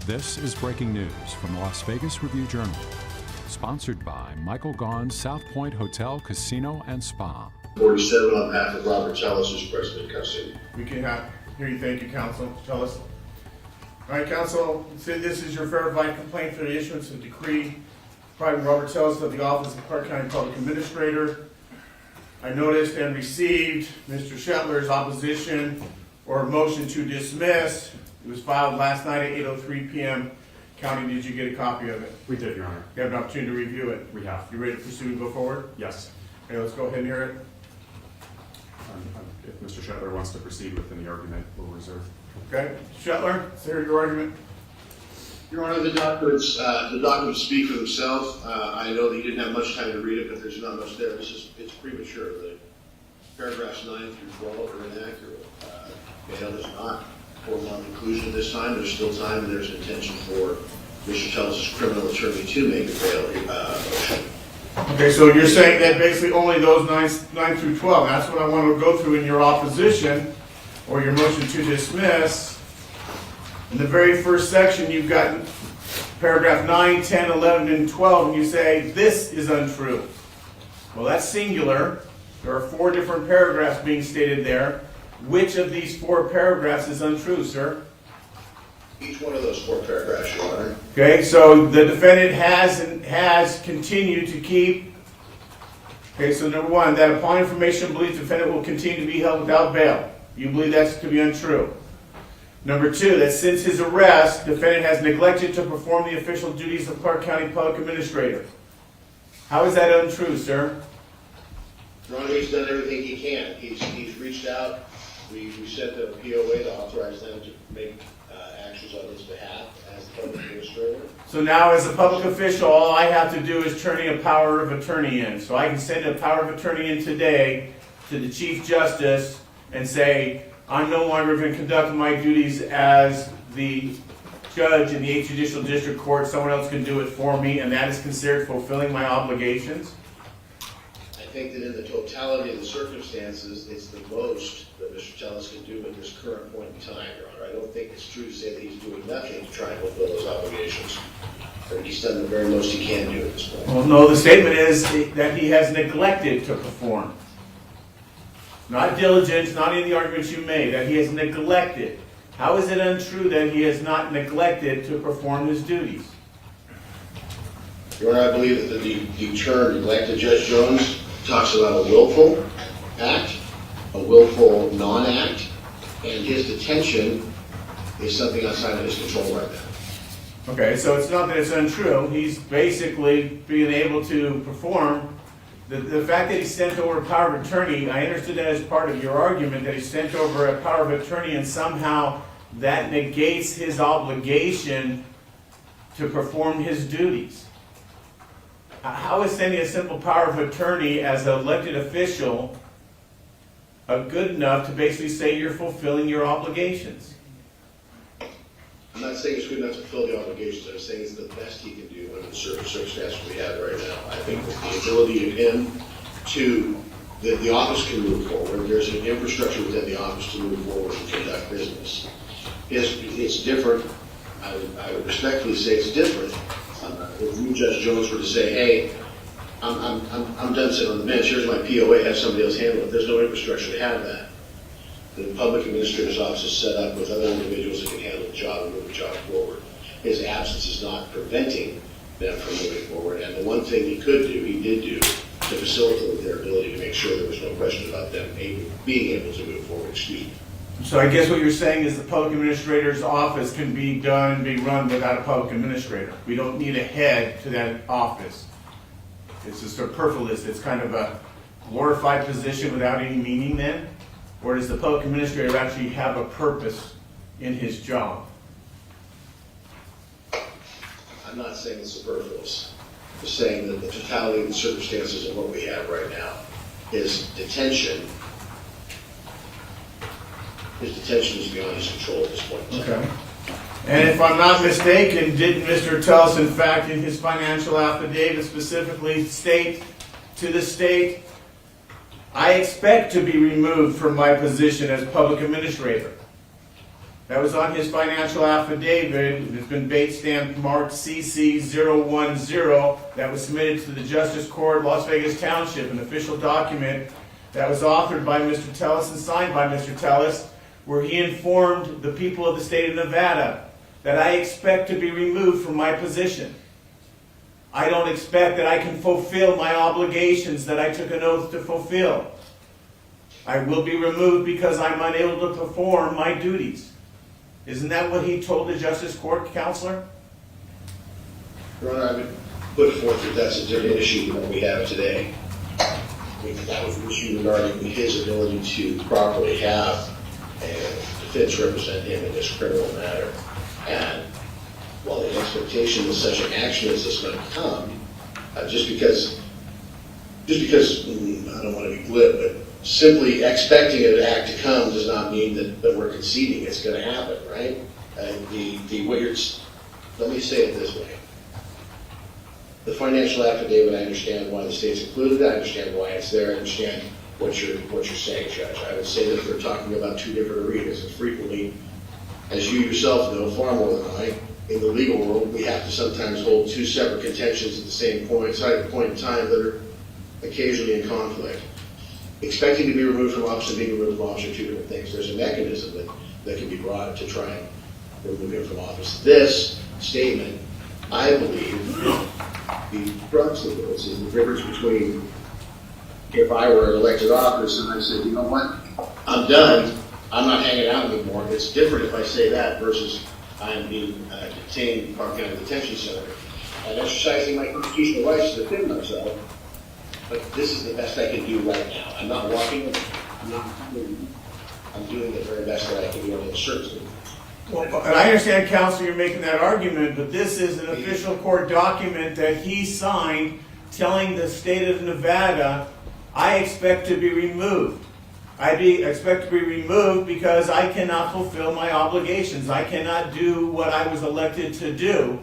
This is breaking news from the Las Vegas Review-Journal, sponsored by Michael Gaughan's South Point Hotel, Casino, and Spa. 47 on behalf of Robert Tellis, who's president of custody. We can hear you. Thank you, counsel. Tellis. All right, counsel, this is your verified complaint for the issuance of decree by Robert Tellis of the Office of Clark County Public Administrator. I noticed and received Mr. Shetler's opposition or motion to dismiss. It was filed last night at 8:03 p.m. County, did you get a copy of it? We did, Your Honor. You have an opportunity to review it? We have. You ready to proceed and go forward? Yes. Okay, let's go ahead and hear it. If Mr. Shetler wants to proceed within the argument, we'll reserve. Okay, Shetler, let's hear your argument. Your Honor, the documents speak for themselves. I know that you didn't have much time to read it, but there's not much there. It's premature. The paragraphs 9 through 12 are inaccurate. Bail is not foregone conclusion at this time. There's still time, and there's an intention for Mr. Tellis' criminal attorney to make a bail motion. Okay, so you're saying that basically only those 9 through 12. That's what I want to go through in your opposition or your motion to dismiss. In the very first section, you've got paragraph 9, 10, 11, and 12, and you say this is untrue. Well, that's singular. There are 4 different paragraphs being stated there. Which of these 4 paragraphs is untrue, sir? Each one of those 4 paragraphs, Your Honor. Okay, so the defendant has continued to keep. Okay, so number 1, that upon information believed the defendant will continue to be held without bail. You believe that's to be untrue. Number 2, that since his arrest, defendant has neglected to perform the official duties of Clark County Public Administrator. How is that untrue, sir? Your Honor, he's done everything he can. He's reached out. We sent the POA to authorize them to make actions on his behalf as the public administrator. So now as a public official, all I have to do is turn a power of attorney in. So I can send a power of attorney in today to the Chief Justice and say, I'm no longer going to conduct my duties as the judge in the 8th Judicial District Court. Someone else can do it for me, and that is considered fulfilling my obligations. I think that in the totality of the circumstances, it's the most that Mr. Tellis can do at this current point in time, Your Honor. I don't think it's true to say that he's doing nothing to try and fulfill those obligations. But he's done the very most he can do at this point. Well, no, the statement is that he has neglected to perform. Not diligence, not in the arguments you made, that he has neglected. How is it untrue that he has not neglected to perform his duties? Your Honor, I believe that the term neglected, Judge Jones talks about a willful act, a willful non-act, and his detention is something outside of his control right now. Okay, so it's not that it's untrue. He's basically being able to perform. The fact that he sent over a power of attorney, I understood that as part of your argument, that he sent over a power of attorney and somehow that negates his obligation to perform his duties. How is sending a simple power of attorney as an elected official good enough to basically say you're fulfilling your obligations? I'm not saying it's good enough to fulfill the obligations. I'm saying it's the best he can do under the circumstances we have right now. I think that the ability of him to, the office can move forward. There's an infrastructure within the office to move forward and conduct business. It's different. I would respectfully say it's different. If you, Judge Jones, were to say, hey, I'm done sitting on the bench, here's my POA, have somebody else handle it. There's no infrastructure to have that. The public administrator's office is set up with other individuals that can handle the job and move the job forward. His absence is not preventing them from moving forward. And the one thing he could do, he did do, to facilitate their ability to make sure there was no question about them being able to move forward. Excuse me. So I guess what you're saying is the public administrator's office can be done and be run without a public administrator. We don't need a head to that office. It's just superfluous. It's kind of a glorified position without any meaning then? Or does the public administrator actually have a purpose in his job? I'm not saying it's superfluous. I'm saying that the totality of the circumstances of what we have right now is detention. His detention is beyond his control at this point in time. Okay. And if I'm not mistaken, didn't Mr. Tellis, in fact, in his financial affidavit specifically state to the state, I expect to be removed from my position as public administrator? That was on his financial affidavit. It's been date stamped marked CC010. That was submitted to the Justice Court, Las Vegas Township, an official document that was authored by Mr. Tellis and signed by Mr. Tellis, where he informed the people of the state of Nevada that I expect to be removed from my position. I don't expect that I can fulfill my obligations that I took an oath to fulfill. I will be removed because I'm unable to perform my duties. Isn't that what he told the Justice Court, Counselor? Your Honor, I would put forth that that's a different issue than what we have today. I think that was an issue regarding his ability to properly have a defense represent him in this criminal matter. And while the expectation that such an action is just going to come, just because I don't want to be glib, but simply expecting an act to come does not mean that we're conceding it's going to happen, right? Let me say it this way. The financial affidavit, I understand why the state's included. I understand why it's there. I understand what you're saying, Judge. I would say that we're talking about two different arenas, and frequently, as you yourself know far more than I, in the legal world, we have to sometimes hold two separate contentions at the same point in time that are occasionally in conflict. Expecting to be removed from office and being removed from office are two different things. There's a mechanism that can be brought to try and remove him from office. This statement, I believe, the crux of this is the difference between if I were in elected office and I said, you know what, I'm done, I'm not hanging out anymore. It's different if I say that versus I'm being detained in Park County Detention Center and exercising my constitutional rights to defend myself. But this is the best I can do right now. I'm not walking. I'm doing the very best that I can do under the circumstances. Well, and I understand, Counselor, you're making that argument, but this is an official court document that he signed telling the state of Nevada, I expect to be removed. I expect to be removed because I cannot fulfill my obligations. I cannot do what I was elected to do.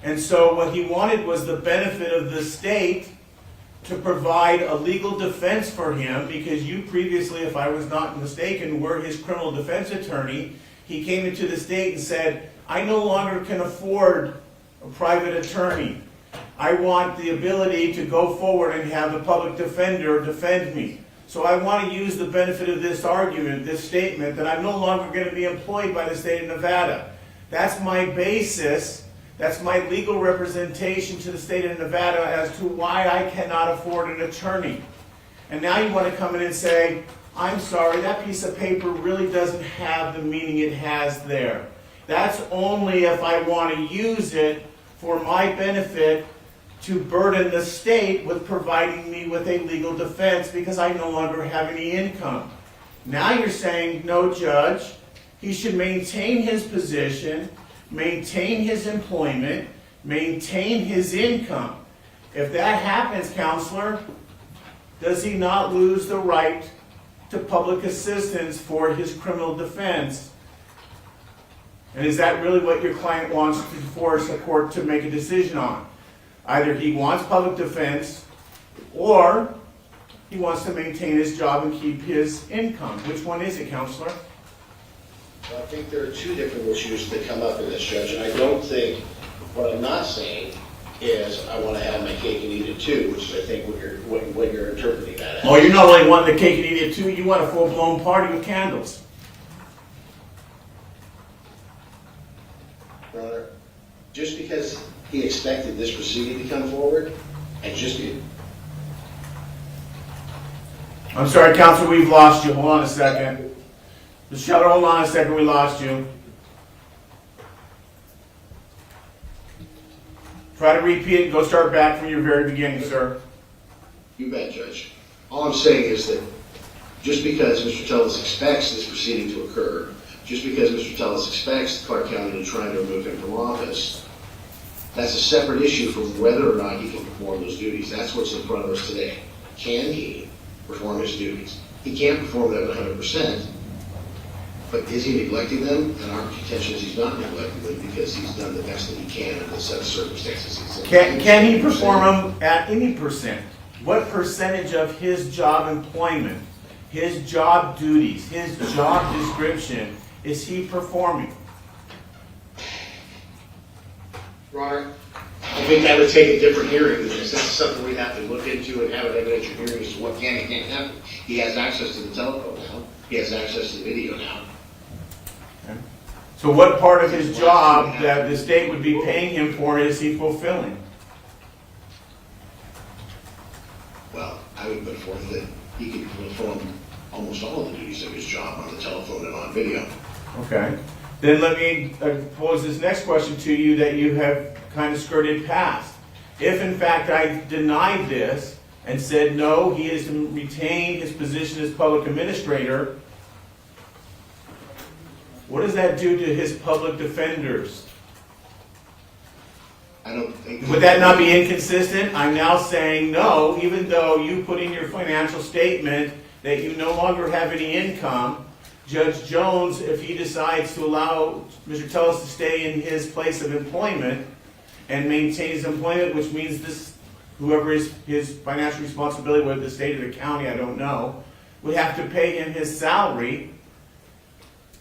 And so what he wanted was the benefit of the state to provide a legal defense for him, because you previously, if I was not mistaken, were his criminal defense attorney. He came into the state and said, I no longer can afford a private attorney. I want the ability to go forward and have a public defender defend me. So I want to use the benefit of this argument, this statement, that I'm no longer going to be employed by the state of Nevada. That's my basis. That's my legal representation to the state of Nevada as to why I cannot afford an attorney. And now you want to come in and say, I'm sorry, that piece of paper really doesn't have the meaning it has there. That's only if I want to use it for my benefit to burden the state with providing me with a legal defense because I no longer have any income. Now you're saying, no, Judge, he should maintain his position, maintain his employment, maintain his income. If that happens, Counselor, does he not lose the right to public assistance for his criminal defense? And is that really what your client wants to force a court to make a decision on? Either he wants public defense or he wants to maintain his job and keep his income. Which one is it, Counselor? Well, I think there are two different issues that come up in this, Judge, and I don't think, what I'm not saying is I want to have my cake and eat it too, which is I think what you're interpreting that as. Oh, you're not only wanting the cake and eat it too, you want a full-blown party with candles. Your Honor, just because he expected this proceeding to come forward, and just I'm sorry, Counselor, we've lost you. Hold on a second. Mr. Scheller, hold on a second, we lost you. Try to repeat it, go start back from your very beginning, sir. You bet, Judge. All I'm saying is that just because Mr. Tellis expects this proceeding to occur, just because Mr. Tellis expects Clark County to try to remove him from office, that's a separate issue from whether or not he can perform those duties. That's what's in front of us today. Can he perform his duties? He can't perform them 100%, but is he neglecting them? And our contention is he's not neglecting them because he's done the best that he can in the set of circumstances he's in. Can he perform them at any percent? What percentage of his job employment, his job duties, his job description is he performing? Your Honor, I think that would take a different hearing, because that's something we have to look into and have an evidentiary hearing as to what can and can't happen. He has access to the telephone now, he has access to the video now. So what part of his job that the state would be paying him for is he fulfilling? Well, I would put forth that he can perform almost all of the duties of his job on the telephone and on video. Okay. Then let me pose this next question to you that you have kind of skirted past. If in fact I denied this and said, no, he is to retain his position as public administrator, what does that do to his public defenders? I don't think. Would that not be inconsistent? I'm now saying no, even though you put in your financial statement that you no longer have any income. Judge Jones, if he decides to allow Mr. Tellis to stay in his place of employment and maintain his employment, which means this, whoever is his financial responsibility, whether the state or the county, I don't know, would have to pay him his salary.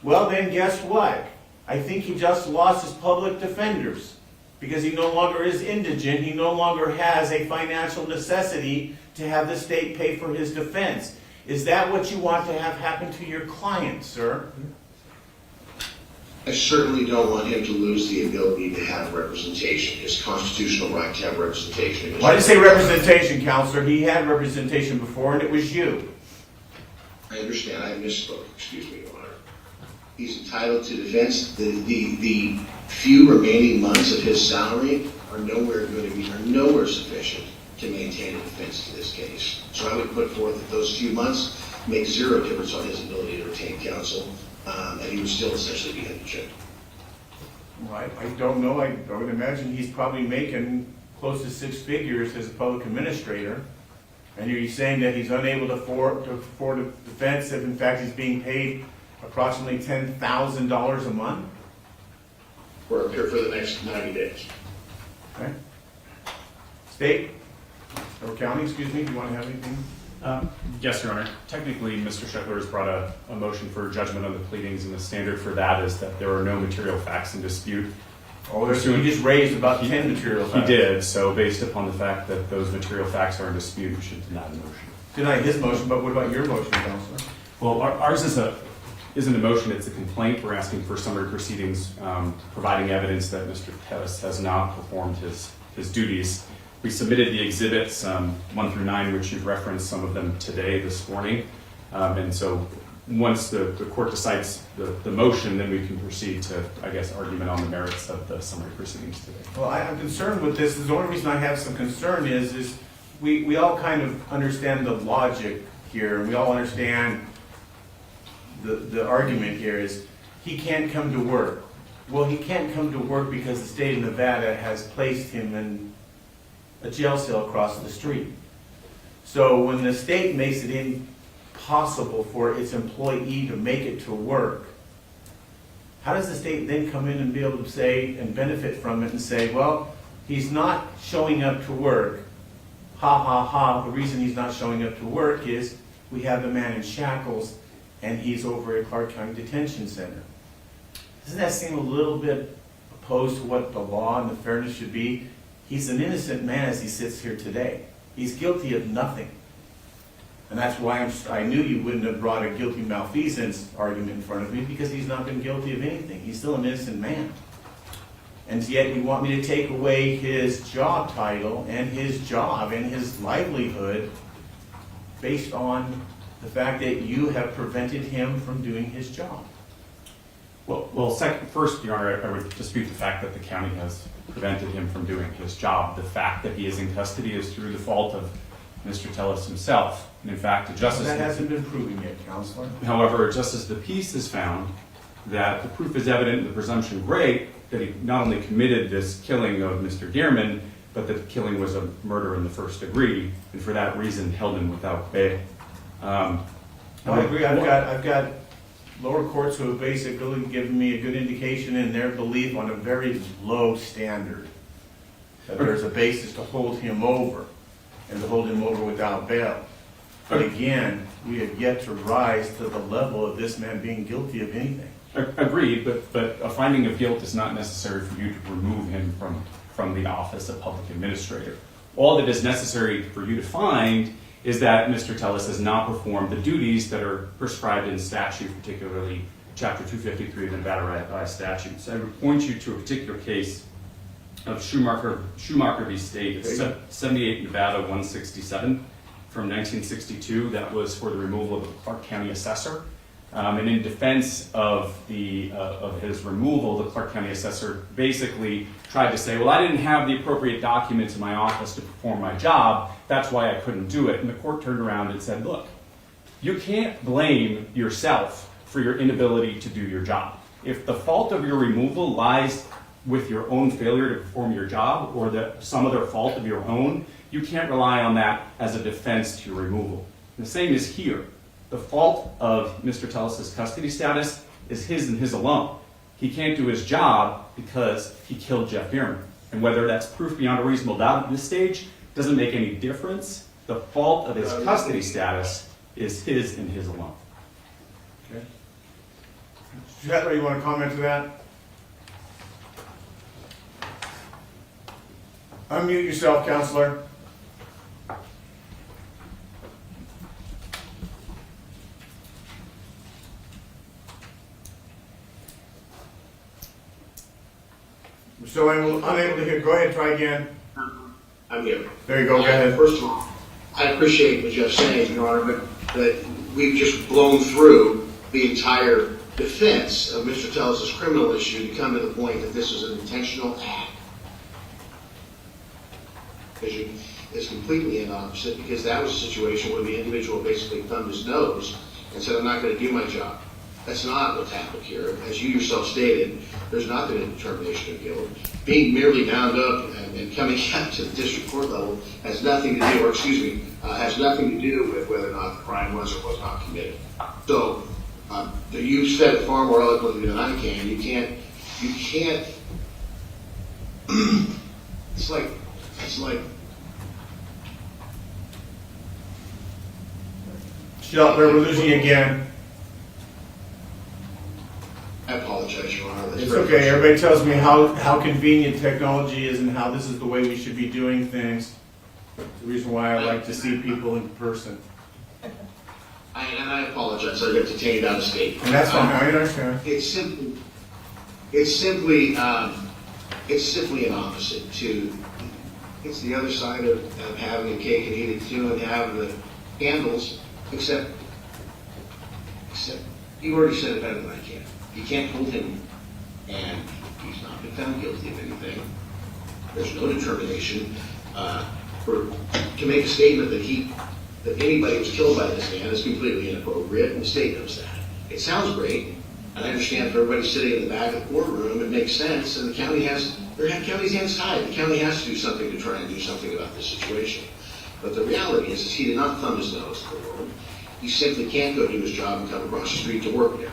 Well, then guess what? I think he just lost his public defenders because he no longer is indigent. He no longer has a financial necessity to have the state pay for his defense. Is that what you want to have happen to your client, sir? I certainly don't want him to lose the ability to have representation, his constitutional right to have representation. Why did you say representation, counselor? He had representation before, and it was you. I understand, I misspoke, excuse me, Your Honor. He's entitled to defense. The few remaining months of his salary are nowhere sufficient to maintain a defense to this case. So I would put forth that those few months make zero difference on his ability to retain counsel, and he would still essentially be indigent. Well, I don't know. I would imagine he's probably making close to 6 figures as a public administrator. And are you saying that he's unable to afford a defense if in fact he's being paid approximately $10,000 a month? For the next 90 days. Okay. State, or county, excuse me, do you want to have anything? Yes, Your Honor. Technically, Mr. Shetler has brought a motion for judgment on the pleadings, and the standard for that is that there are no material facts in dispute. Oh, he just raised about 10 material He facts. did, so based upon the fact that those material facts are in dispute, you should deny the motion. Deny his motion, but what about your motion, Counselor? Well, ours isn't a motion, it's a complaint. We're asking for summary proceedings, providing evidence that Mr. Pettis has not performed his duties. We submitted the exhibits 1 through 9, which you've referenced some of them today, this morning. And so once the court decides the motion, then we can proceed to, I guess, argument on the merits of the summary proceedings today. Well, I'm concerned with this. The only reason I have some concern is we all kind of understand the logic here. We all understand the argument here is he can't come to work. Well, he can't come to work because the state of Nevada has placed him in a jail cell across the street. So when the state makes it impossible for its employee to make it to work, how does the state then come in and be able to say and benefit from it and say, well, he's not showing up to work. Ha ha ha, the reason he's not showing up to work is we have the man in shackles and he's over at Clark County Detention Center. Doesn't that seem a little bit opposed to what the law and the fairness should be? He's an innocent man as he sits here today. He's guilty of nothing. And that's why I knew you wouldn't have brought a guilty malfeasance argument in front of me, because he's not been guilty of anything. He's still an innocent man. And yet you want me to take away his job title and his job and his livelihood based on the fact that you have prevented him from doing his job. Well, first, Your Honor, I would dispute the fact that the county has prevented him from doing his job. The fact that he is in custody is through the fault of Mr. Tellis himself. And in fact, the Justice... That hasn't been proven yet, Counselor. However, Justice of the Peace has found that the proof is evident and the presumption great that he not only committed this killing of Mr. Gehrman, but that the killing was a murder in the first degree, and for that reason held him without bail. I agree. I've got lower courts who have basically given me a good indication in their belief on a very low standard that there's a basis to hold him over and to hold him over without bail. But again, we have yet to rise to the level of this man being guilty of anything. Agreed, but a finding of guilt is not necessary for you to remove him from the office of public administrator. All that is necessary for you to find is that Mr. Tellis has not performed the duties that are prescribed in statute, particularly Chapter 253 of the Nevada Revised Statutes. I would point you to a particular case of Schumacher v. State, 78 Nevada 167 from 1962. That was for the removal of the Clark County assessor. And in defense of his removal, the Clark County assessor basically tried to say, well, I didn't have the appropriate documents in my office to perform my job. That's why I couldn't do it. And the court turned around and said, look, you can't blame yourself for your inability to do your job. If the fault of your removal lies with your own failure to perform your job or some other fault of your own, you can't rely on that as a defense to your removal. And the same is here. The fault of Mr. Tellis' custody status is his and his alone. He can't do his job because he killed Jeff Bierman. And whether that's proof beyond a reasonable doubt at this stage doesn't make any difference. The fault of his custody status is his and his alone. Okay. Shetler, you want to comment to that? Unmute yourself, Counselor. So I'm unable to hear. Go ahead, try again. I'm here. There you go, go ahead. First of all, I appreciate what Jeff's saying, Your Honor, but that we've just blown through the entire defense of Mr. Tellis' criminal issue to come to the point that this is an intentional act. It's completely an opposite, because that was a situation where the individual basically thumbed his nose and said, I'm not going to do my job. That's not what's happened here. As you yourself stated, there's not been a determination of guilt. Being merely bound up and coming out to the district court level has nothing to do, has nothing to do with whether or not the crime was or was not committed. So, you've said it far more eloquently than I can. You can't, it's like, Shelter, we're losing you again. I apologize, Your Honor. That's It's very okay. Everybody tells me how convenient technology is and how this is the way we should be doing things. It's the reason why I like to see people in person. And I apologize. I got detained out of state. And that's fine. I understand. It's simply an opposite to. It's the other side of having a cake and eating it too, and having the candles. Except you already said it better than I can. You can't hold him, and he's not been found guilty of anything. There's no determination to make a statement that anybody was killed by this man is completely inappropriate, and the state knows that. It sounds great, and I understand for everybody sitting in the back of the courtroom, it makes sense, and the county's hands tied. The county has to do something to try and do something about this situation. But the reality is he did not thumb his nose at the world. He simply can't go do his job and come across the street to work there.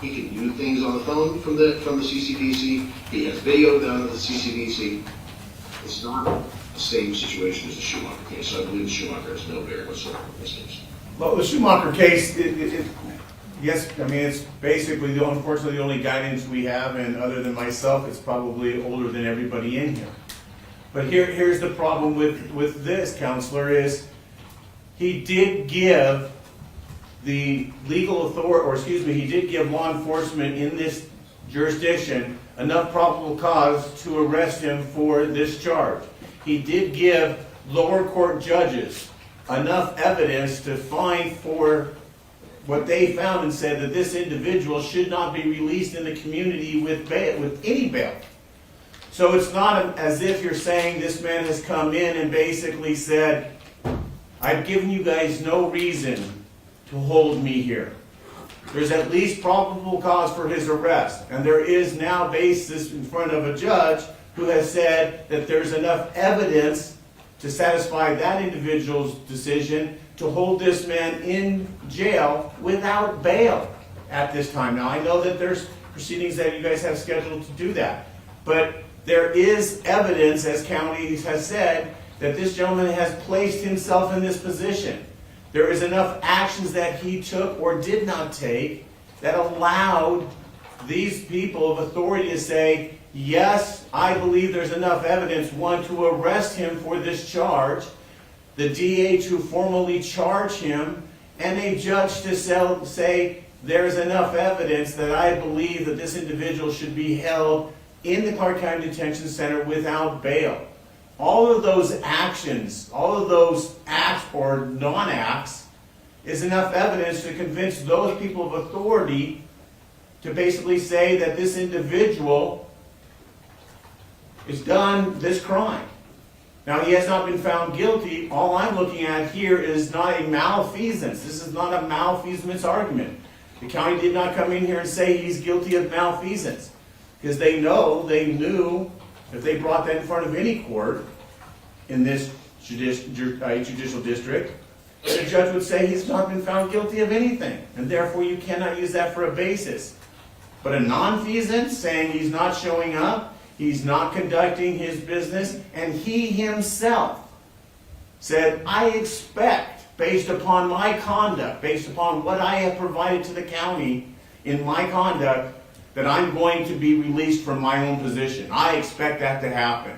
He can do things on the phone from the CCDC. He has video done at the CCDC. It's not the same situation as the Schumacher case, so I believe the Schumacher has no bearing whatsoever in this case. Well, the Schumacher case, yes, I mean, it's basically, unfortunately, the only guidance we have, and other than myself, it's probably older than everybody in here. But here's the problem with this, Counselor, is he did give the legal authority, he did give law enforcement in this jurisdiction enough probable cause to arrest him for this charge. He did give lower court judges enough evidence to find for what they found and said that this individual should not be released in the community with any bail. So it's not as if you're saying this man has come in and basically said, I've given you guys no reason to hold me here. There's at least probable cause for his arrest. And there is now basis in front of a judge who has said that there's enough evidence to satisfy that individual's decision to hold this man in jail without bail at this time. Now, I know that there's proceedings that you guys have scheduled to do that. But there is evidence, as county has said, that this gentleman has placed himself in this position. There is enough actions that he took or did not take that allowed these people of authority to say, yes, I believe there's enough evidence, one, to arrest him for this charge, the DA to formally charge him, and a judge to say, there's enough evidence that I believe that this individual should be held in the Clark County Detention Center without bail. All of those actions, all of those acts or non-acts, is enough evidence to convince those people of authority to basically say that this individual has done this crime. Now, he has not been found guilty. All I'm looking at here is not a malfeasance. This is not a malfeasance argument. The county did not come in here and say he's guilty of malfeasance, because they knew, if they brought that in front of any court in this judicial district, the judge would say he's not been found guilty of anything, and therefore you cannot use that for a basis. But a nonfeasance, saying he's not showing up, he's not conducting his business, and he himself said, I expect, based upon my conduct, based upon what I have provided to the county in my conduct, that I'm going to be released from my own position. I expect that to happen.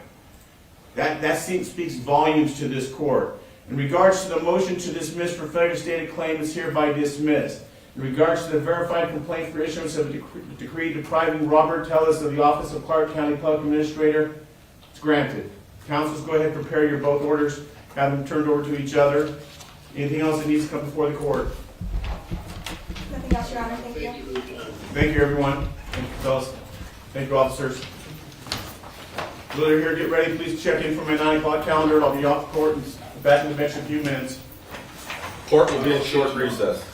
That speaks volumes to this court. In regards to the motion to dismiss for failure to state a claim, is hereby dismissed. In regards to the verified complaint for issuance of a decree depriving Robert Tellis of the office of Clark County Public Administrator, it's granted. Councils, go ahead and prepare your both orders. Have them turned over to each other. Anything else that needs to come before the court? Nothing else, Your Honor. Thank you. Thank you, everyone. Thank you, fellas. Thank you, officers. Those that are here, get ready. Please check in for my 9 o'clock calendar. I'll be off the court and back in the bench in a few minutes. Court will be in short recess.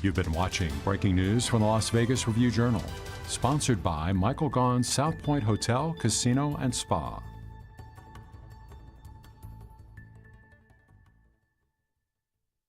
You've been watching breaking news from the Las Vegas Review-Journal, sponsored by Michael Gaughan's South Point Hotel, Casino, and Spa.